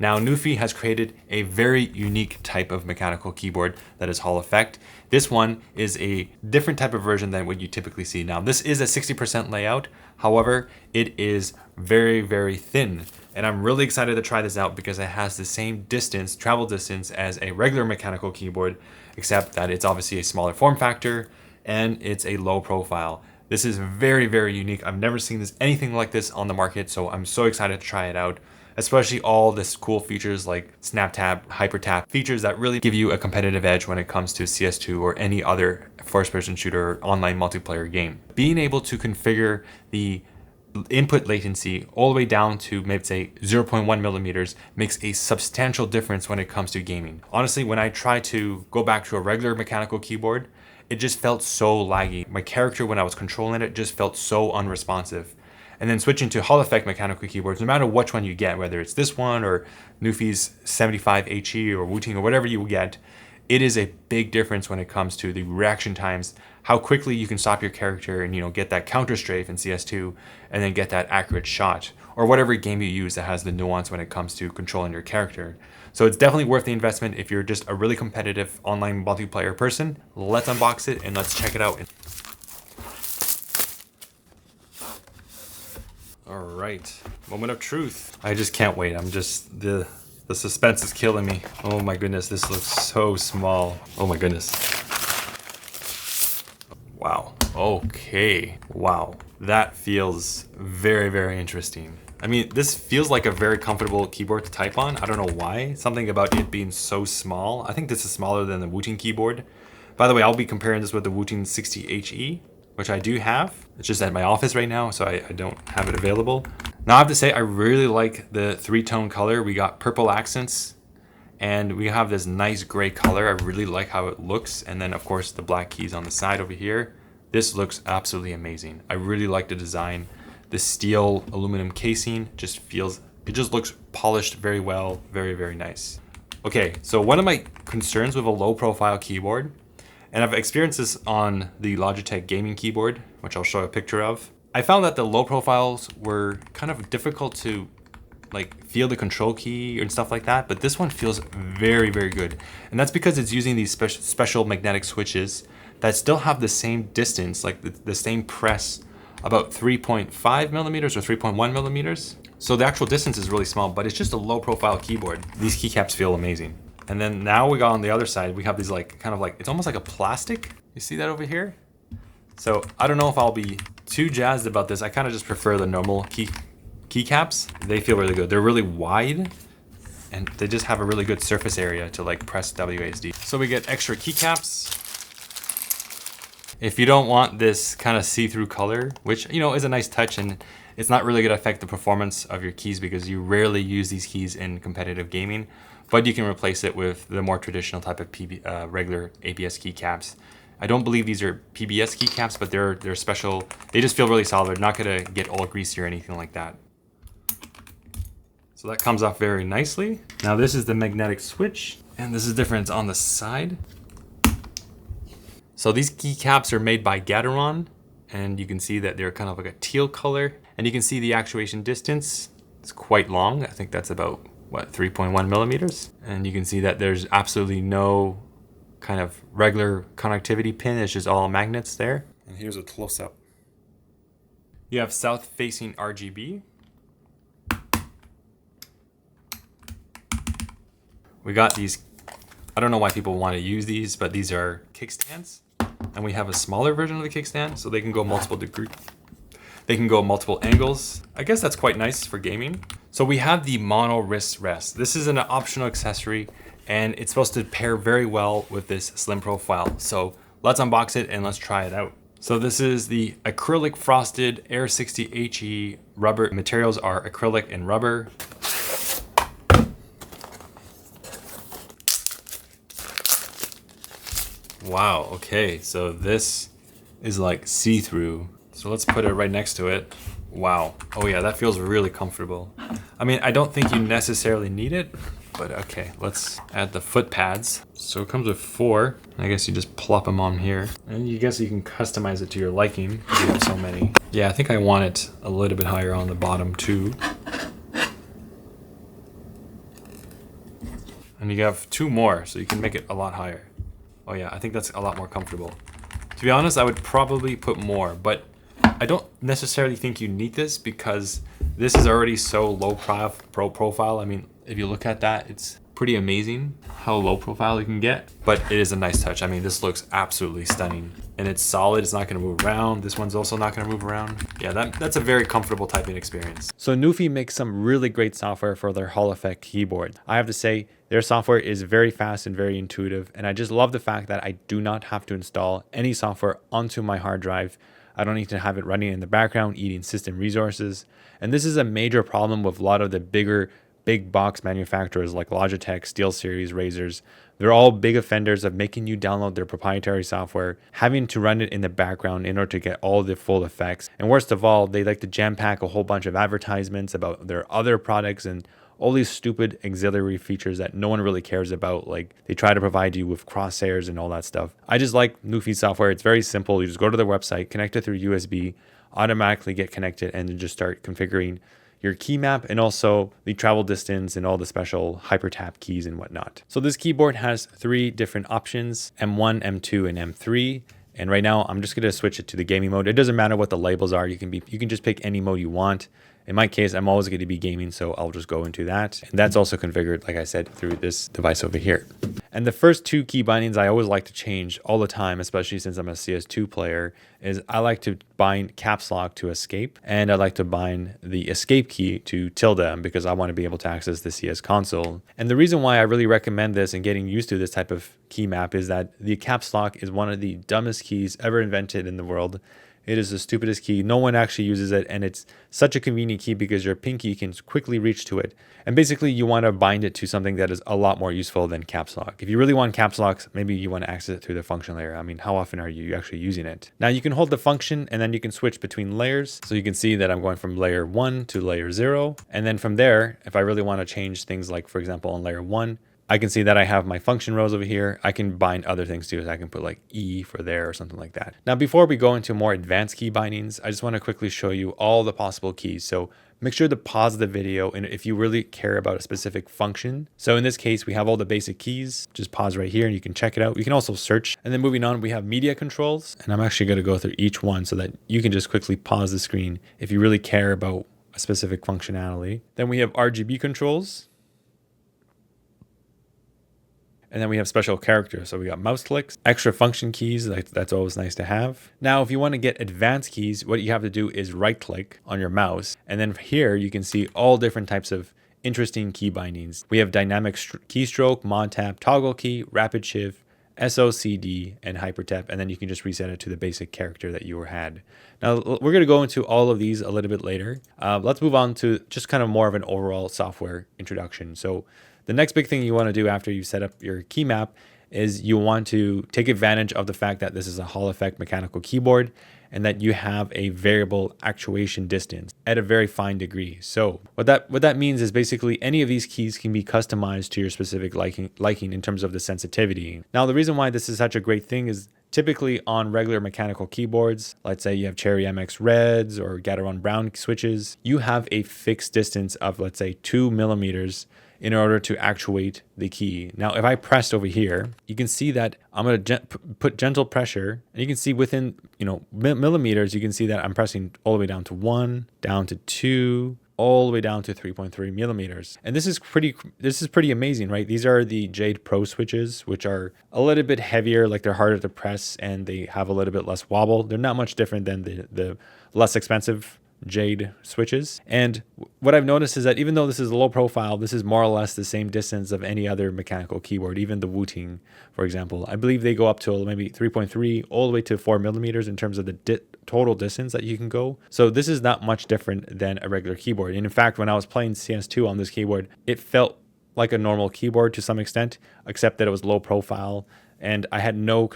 Now, NuPhy has created a very unique type of mechanical keyboard that is Hall effect. This one is a different type of version than what you typically see. Now, this is a 60% layout. However, it is very, very thin. And I'm really excited to try this out because it has the same distance, travel distance, as a regular mechanical keyboard, except that it's obviously a smaller form factor and it's a low profile. This is very, very unique. I've never seen anything like this on the market, so I'm so excited to try it out. Especially all this cool features like SnapTap, HyperTap, features that really give you a competitive edge when it comes to CS2 or any other first-person shooter or online multiplayer game. Being able to configure the input latency all the way down to maybe say 0.1 millimeters makes a substantial difference when it comes to gaming. Honestly, when I try to go back to a regular mechanical keyboard, it just felt so laggy. My character, when I was controlling it, just felt so unresponsive. And then switching to Hall effect mechanical keyboards, no matter which one you get, whether it's this one or NuPhy's 75HE or Wooting or whatever you get, it is a big difference when it comes to the reaction times, how quickly you can stop your character and get that counter strafe in CS2 and then get that accurate shot, or whatever game you use that has the nuance when it comes to controlling your character. So it's definitely worth the investment if you're just a really competitive online multiplayer person. Let's unbox it and let's check it out. All right, moment of truth. I just can't wait. The suspense is killing me. Oh my goodness, this looks so small. Oh my goodness. Wow, okay, wow. That feels very, very interesting. I mean, this feels like a very comfortable keyboard to type on. I don't know why, something about it being so small. I think this is smaller than the Wooting keyboard. By the way, I'll be comparing this with the Wooting 60HE, which I do have. It's just at my office right now, so I don't have it available. Now I have to say, I really like the three-tone color. We got purple accents, and we have this nice gray color. I really like how it looks. And then of course the black keys on the side over here. This looks absolutely amazing. I really like the design. The steel aluminum casing it just looks polished very well, very, very nice. Okay, so one of my concerns with a low profile keyboard, and I've experienced this on the Logitech gaming keyboard, which I'll show a picture of. I found that the low profiles were kind of difficult to feel the control key and stuff like that, but this one feels very, very good. And that's because it's using these special magnetic switches that still have the same distance, like the same press, about 3.5 millimeters or 3.1 millimeters. So the actual distance is really small, but it's just a low profile keyboard. These keycaps feel amazing. And then now we got on the other side, we have these it's almost like a plastic. You see that over here? So I don't know if I'll be too jazzed about this. I kind of just prefer the normal keycaps. They feel really good. They're really wide and they just have a really good surface area to press WASD. So we get extra keycaps. If you don't want this kind of see-through color, which is a nice touch, and it's not really going to affect the performance of your keys because you rarely use these keys in competitive gaming, but you can replace it with the more traditional type of regular ABS keycaps. I don't believe these are PBS keycaps, but they're special. They just feel really solid. They're not going to get all greasy or anything like that. So that comes off very nicely. Now this is the magnetic switch, and this is different on the side. So these keycaps are made by Gateron, and you can see that they're kind of like a teal color, and you can see the actuation distance. It's quite long. I think that's about, 3.1 millimeters. And you can see that there's absolutely no kind of regular connectivity pin. It's just all magnets there. And here's a close-up. You have south-facing RGB. We got these, I don't know why people want to use these, but these are kickstands. And we have a smaller version of the kickstand, so they can go multiple degrees. They can go multiple angles. I guess that's quite nice for gaming. So we have the mono wrist rest. This is an optional accessory, and it's supposed to pair very well with this slim profile. So let's unbox it and let's try it out. So this is the acrylic frosted Air60 HE rubber. Materials are acrylic and rubber. Wow, okay, so this is see-through. So let's put it right next to it. Wow, oh yeah, that feels really comfortable. I mean, I don't think you necessarily need it, but okay, let's add the foot pads. So it comes with 4. I guess you just plop them on here. And you guess you can customize it to your liking if you have so many. Yeah, I think I want it a little bit higher on the bottom too. And you have 2 more, so you can make it a lot higher. Oh yeah, I think that's a lot more comfortable. To be honest, I would probably put more, but I don't necessarily think you need this because this is already so low profile. I mean, if you look at that, it's pretty amazing how low profile you can get, but it is a nice touch. I mean, this looks absolutely stunning and it's solid. It's not going to move around. This one's also not going to move around. Yeah, that's a very comfortable typing experience. So NuPhy makes some really great software for their Hall effect keyboard. I have to say, their software is very fast and very intuitive, and I just love the fact that I do not have to install any software onto my hard drive. I don't need to have it running in the background, eating system resources. And this is a major problem with a lot of the big box manufacturers like Logitech, SteelSeries, Razors. They're all big offenders of making you download their proprietary software, having to run it in the background in order to get all the full effects. And worst of all, they like to jam pack a whole bunch of advertisements about their other products and all these stupid auxiliary features that no one really cares about. Like they try to provide you with crosshairs and all that stuff. I just like NuPhy software. It's very simple. You just go to their website, connect it through USB, automatically get connected, and then just start configuring your key map and also the travel distance and all the special HyperTap keys and whatnot. So this keyboard has 3 different options, M1, M2, and M3. And right now I'm just going to switch it to the gaming mode. It doesn't matter what the labels are. You can just pick any mode you want. In my case, I'm always going to be gaming, so I'll just go into that. And that's also configured, like I said, through this device over here. And the first 2 key bindings I always like to change all the time, especially since I'm a CS2 player, is I like to bind caps lock to escape, and I like to bind the escape key to tilde because I want to be able to access the CS console. And the reason why I really recommend this and getting used to this type of key map is that the caps lock is one of the dumbest keys ever invented in the world. It is the stupidest key. No one actually uses it, and it's such a convenient key because your pinky can quickly reach to it. And basically, you want to bind it to something that is a lot more useful than caps lock. If you really want caps locks, maybe you want to access it through the function layer. I mean, how often are you actually using it? Now, you can hold the function, and then you can switch between layers. So you can see that I'm going from layer 1 to layer 0. And then from there, if I really want to change things like, for example, on layer 1, I can see that I have my function rows over here. I can bind other things too. So I can put like E for there or something like that. Now, before we go into more advanced key bindings, I just want to quickly show you all the possible keys. So make sure to pause the video and if you really care about a specific function. So in this case, we have all the basic keys. Just pause right here and you can check it out. You can also search. And then moving on, we have media controls. And I'm actually going to go through each one so that you can just quickly pause the screen if you really care about a specific functionality. Then we have RGB controls. And then we have special characters. So we got mouse clicks, extra function keys. That's always nice to have. Now, if you want to get advanced keys, what you have to do is right click on your mouse. And then here you can see all different types of interesting key bindings. We have dynamic keystroke, mod tap, toggle key, rapid shift, SOCD, and HyperTap. And then you can just reset it to the basic character that you had. Now, we're going to go into all of these a little bit later. Let's move on to just kind of more of an overall software introduction. So the next big thing you want to do after you set up your key map is you want to take advantage of the fact that this is a Hall effect mechanical keyboard and that you have a variable actuation distance at a very fine degree. So what that means is basically any of these keys can be customized to your specific liking in terms of the sensitivity. Now, the reason why this is such a great thing is typically on regular mechanical keyboards, let's say you have Cherry MX Reds or Gateron Brown switches, you have a fixed distance of, let's say, 2 millimeters in order to actuate the key. Now, if I pressed over here, you can see that I'm going to put gentle pressure, and you can see within, millimeters, you can see that I'm pressing all the way down to 1, down to 2, all the way down to 3.3 millimeters. And this is pretty amazing, right? These are the Jade Pro switches, which are a little bit heavier, like they're harder to press, and they have a little bit less wobble. They're not much different than the less expensive Jade switches. And what I've noticed is that even though this is low profile, this is more or less the same distance of any other mechanical keyboard, even the Wooting, for example. I believe they go up to maybe 3.3 all the way to 4 millimeters in terms of the total distance that you can go. So this is not much different than a regular keyboard. And in fact, when I was playing CS2 on this keyboard, it felt like a normal keyboard to some extent, except that it was low profile. And I had no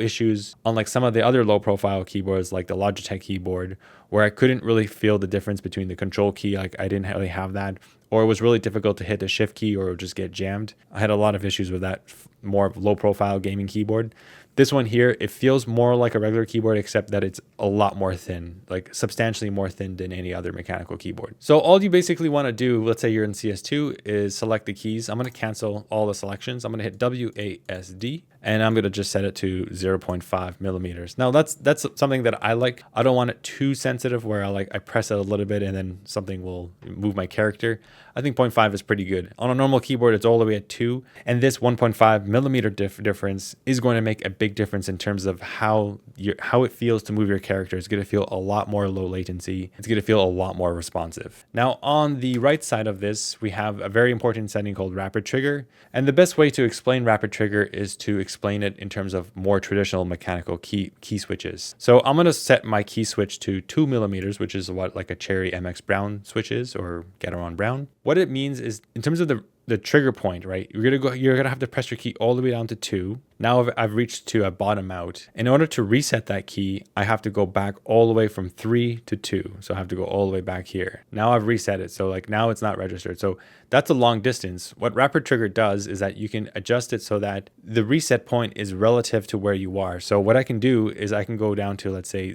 issues, unlike some of the other low profile keyboards like the Logitech keyboard, where I couldn't really feel the difference between the control key, like I didn't really have that, or it was really difficult to hit the shift key or it would just get jammed. I had a lot of issues with that more low profile gaming keyboard. This one here, it feels more like a regular keyboard, except that it's a lot more thin, like substantially more thin than any other mechanical keyboard. So all you basically want to do, let's say you're in CS2, is select the keys. I'm going to cancel all the selections. I'm going to hit WASD, and I'm going to just set it to 0.5 millimeters. Now that's something that I like. I don't want it too sensitive where I press it a little bit and then something will move my character. I think 0.5 is pretty good. On a normal keyboard, it's all the way at 2, and this 1.5 millimeter difference is going to make a big difference in terms of how it feels to move your character. It's going to feel a lot more low latency. It's going to feel a lot more responsive. Now, on the right side of this, we have a very important setting called rapid trigger, and the best way to explain rapid trigger is to explain it in terms of more traditional mechanical key switches. So I'm going to set my key switch to 2 millimeters, which is what like a Cherry MX Brown switch is, or Gateron Brown. What it means is, in terms of the trigger point, right? You're gonna have to press your key all the way down to 2. Now I've reached to a bottom out. In order to reset that key, I have to go back all the way from 3 to 2. So I have to go all the way back here. Now I've reset it. So like now it's not registered. So that's a long distance. What rapid trigger does is that you can adjust it so that the reset point is relative to where you are. So what I can do is I can go down to, let's say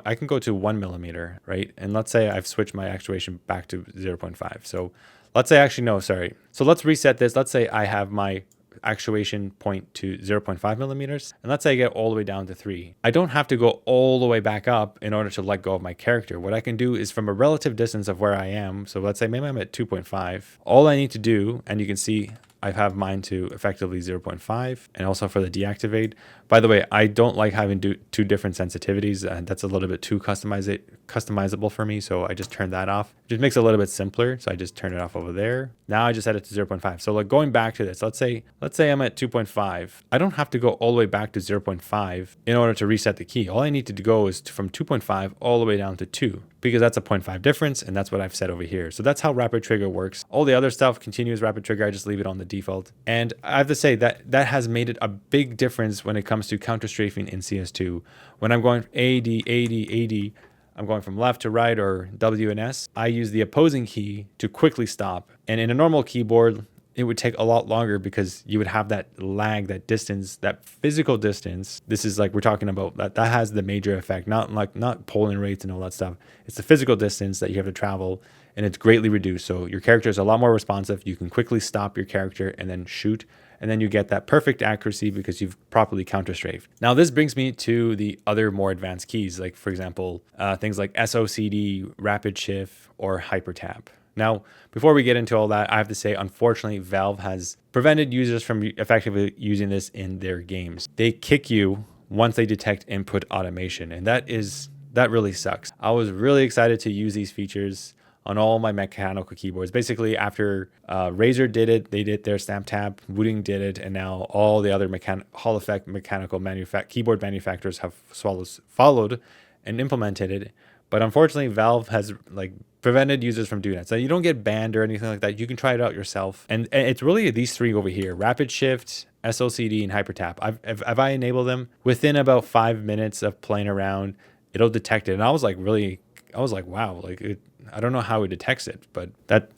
I can go to 1 millimeter, right? And let's say I've switched my actuation back to 0.5. So let's say, actually, no, sorry. So let's reset this. Let's say I have my actuation point to 0.5 millimeters. And let's say I get all the way down to 3. I don't have to go all the way back up in order to let go of my character. What I can do is from a relative distance of where I am. So let's say maybe I'm at 2.5. All I need to do, and you can see I have mine to effectively 0.5, and also for the deactivate. By the way, I don't like having two different sensitivities, and that's a little bit too customizable for me, so I just turned that off. It just makes it a little bit simpler, so I just turn it off over there. Now I just set it to 0.5. So like going back to this, let's say I'm at 2.5. I don't have to go all the way back to 0.5 in order to reset the key. All I need to go is from 2.5 all the way down to 2, because that's a 0.5 difference, and that's what I've set over here. So that's how rapid trigger works. All the other stuff, continuous rapid trigger, I just leave it on the default. And I have to say that has made it a big difference when it comes to counter strafing in CS2. When I'm going AD, I'm going from left to right, or W and S, I use the opposing key to quickly stop. And in a normal keyboard, it would take a lot longer because you would have that lag, that distance, that physical distance. This is like we're talking about that has the major effect, not polling rates and all that stuff. It's the physical distance that you have to travel, and it's greatly reduced. So your character is a lot more responsive. You can quickly stop your character and then shoot, and then you get that perfect accuracy because you've properly counter-strafed. Now this brings me to the other more advanced keys, like for example, things like SOCD, rapid shift, or HyperTap. Now, before we get into all that, I have to say, unfortunately, Valve has prevented users from effectively using this in their games. They kick you once they detect input automation, and that really sucks. I was really excited to use these features on all my mechanical keyboards. Basically, after Razer did it, they did their snap tap, Wooting did it, and now all the other Hall effect mechanical keyboard manufacturers have followed and implemented it. But unfortunately, Valve has prevented users from doing that. So you don't get banned or anything like that. You can try it out yourself. And it's really these three over here: Rapid Shift, SOCD, and HyperTap. If I enable them, within about 5 minutes of playing around, it'll detect it. And I was like, wow, I don't know how it detects it, but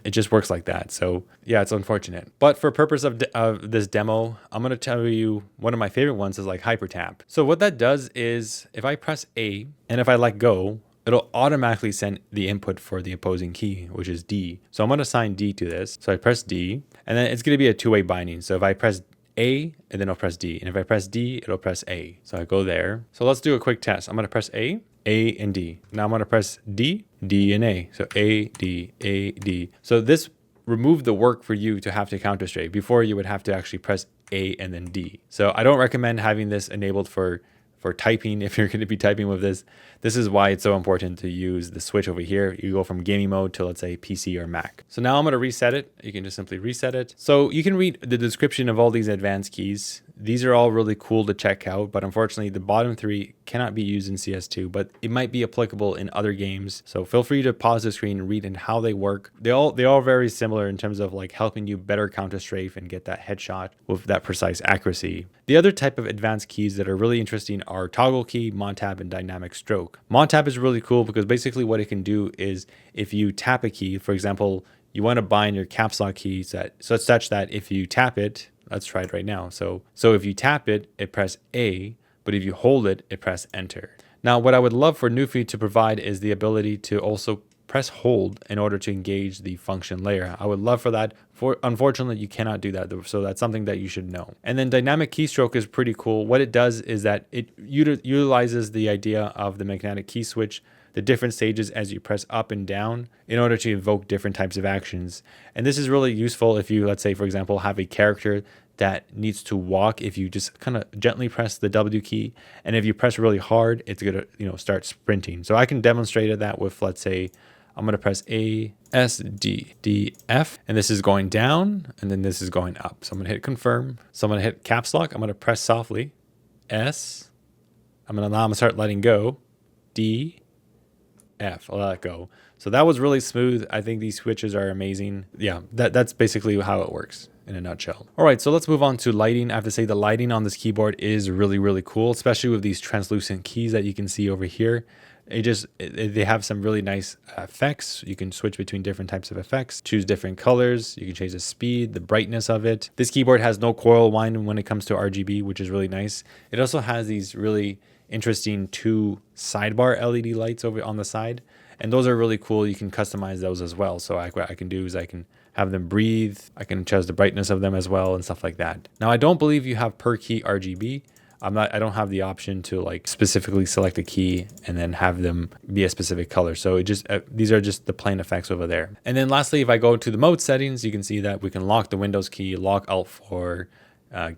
it just works like that. So yeah, it's unfortunate. But for purpose of this demo, I'm going to tell you one of my favorite ones is like HyperTap. So what that does is if I press A and if I let go, it'll automatically send the input for the opposing key, which is D. So I'm going to assign D to this. So I press D, and then it's going to be a two-way binding. So if I press A, and then I'll press D. And if I press D, it'll press A. So I go there. So let's do a quick test. I'm going to press A, and D. Now I'm going to press D, D, and A. So A, D, A, D. So this removed the work for you to have to counter strafe. Before, you would have to actually press A and then D. So I don't recommend having this enabled for typing if you're going to be typing with this. This is why it's so important to use the switch over here. You go from gaming mode to, let's say, PC or Mac. So now I'm going to reset it. You can just simply reset it. So you can read the description of all these advanced keys. These are all really cool to check out, but unfortunately the bottom three cannot be used in CS2, but it might be applicable in other games. So feel free to pause the screen and read in how they work. They all very similar in terms of helping you better counter strafe and get that headshot with that precise accuracy. The other type of advanced keys that are really interesting are toggle key, mod tab, and dynamic stroke. Mod tab is really cool because basically what it can do is if you tap a key, for example, you want to bind your caps lock key such that if you tap it, let's try it right now. So if you tap it, press A, but if you hold it, press enter. Now, what I would love for NuPhy to provide is the ability to also press hold in order to engage the function layer. I would love for that. Unfortunately, you cannot do that, so that's something that you should know. And then dynamic keystroke is pretty cool. What it does is that it utilizes the idea of the magnetic key switch, the different stages as you press up and down in order to evoke different types of actions. And this is really useful if you, let's say, for example, have a character that needs to walk. If you just kind of gently press the W key, and if you press really hard, it's gonna start sprinting. So I can demonstrate that with, let's say, I'm gonna press A, S, D, D, F, and this is going down, and then this is going up. So I'm gonna hit confirm. So I'm gonna hit caps lock. I'm gonna press softly, S. I'm gonna start letting go, D, F. I'll let it go. So that was really smooth. I think these switches are amazing. Yeah, that's basically how it works in a nutshell. All right, so let's move on to lighting. I have to say the lighting on this keyboard is really, really cool, especially with these translucent keys that you can see over here. They have some really nice effects. You can switch between different types of effects, choose different colors. You can change the speed, the brightness of it. This keyboard has no coil winding when it comes to RGB, which is really nice. It also has these really interesting 2 sidebar LED lights over on the side, and those are really cool. You can customize those as well. So what I can do is I can have them breathe. I can adjust the brightness of them as well and stuff like that. Now, I don't believe you have per key RGB. I don't have the option to like specifically select a key and then have them be a specific color. So these are just the plain effects over there. And then lastly, if I go to the mode settings, you can see that we can lock the Windows key, lock Alt 4,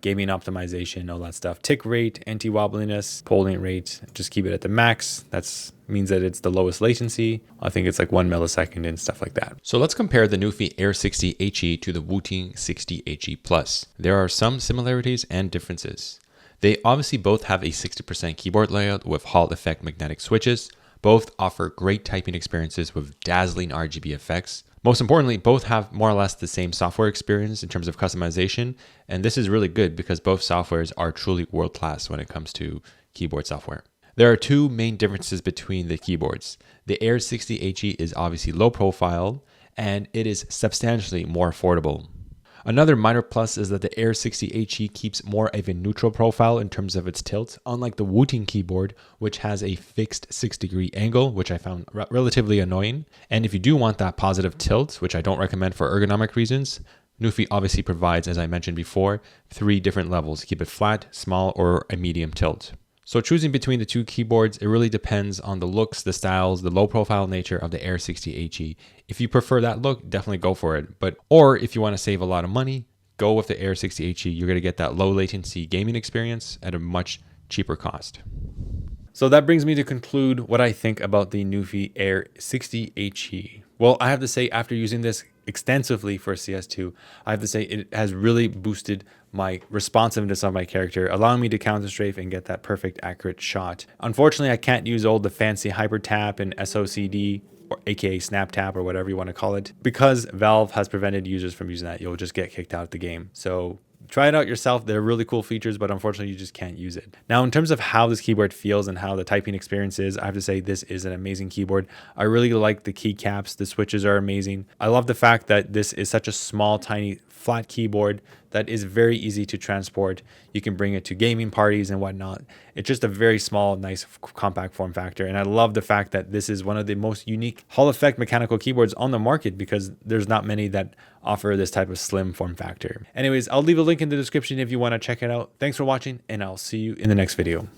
gaming optimization, all that stuff. Tick rate, anti-wobbliness, polling rate, just keep it at the max. That means that it's the lowest latency. I think it's like 1 millisecond and stuff like that. So let's compare the NuPhy Air60 HE to the Wooting 60 HE Plus. There are some similarities and differences. They obviously both have a 60% keyboard layout with Hall effect magnetic switches. Both offer great typing experiences with dazzling RGB effects. Most importantly, both have more or less the same software experience in terms of customization. And this is really good because both softwares are truly world-class when it comes to keyboard software. There are 2 main differences between the keyboards. The Air60 HE is obviously low profile, and it is substantially more affordable. Another minor plus is that the Air60 HE keeps more of a neutral profile in terms of its tilt, unlike the Wooting keyboard, which has a fixed 6-degree angle, which I found relatively annoying. And if you do want that positive tilt, which I don't recommend for ergonomic reasons, NuPhy obviously provides, as I mentioned before, 3 different levels. Keep it flat, small, or a medium tilt. So choosing between the 2 keyboards, it really depends on the looks, the styles, the low profile nature of the Air60 HE. If you prefer that look, definitely go for it. Or if you want to save a lot of money, go with the Air60 HE. You're going to get that low latency gaming experience at a much cheaper cost. So that brings me to conclude what I think about the NuPhy Air60 HE. Well, I have to say, after using this extensively for CS2, I have to say it has really boosted my responsiveness of my character, allowing me to counter strafe and get that perfect accurate shot. Unfortunately, I can't use all the fancy HyperTap and SOCD, or aka snap tap, or whatever you want to call it, because Valve has prevented users from using that. You'll just get kicked out of the game. So try it out yourself. They're really cool features, but unfortunately you just can't use it. Now, in terms of how this keyboard feels and how the typing experience is, I have to say this is an amazing keyboard. I really like the keycaps. The switches are amazing. I love the fact that this is such a small, tiny, flat keyboard that is very easy to transport. You can bring it to gaming parties and whatnot. It's just a very small, nice, compact form factor. And I love the fact that this is one of the most unique Hall effect mechanical keyboards on the market, because there's not many that offer this type of slim form factor. Anyways, I'll leave a link in the description if you want to check it out. Thanks for watching, and I'll see you in the next video.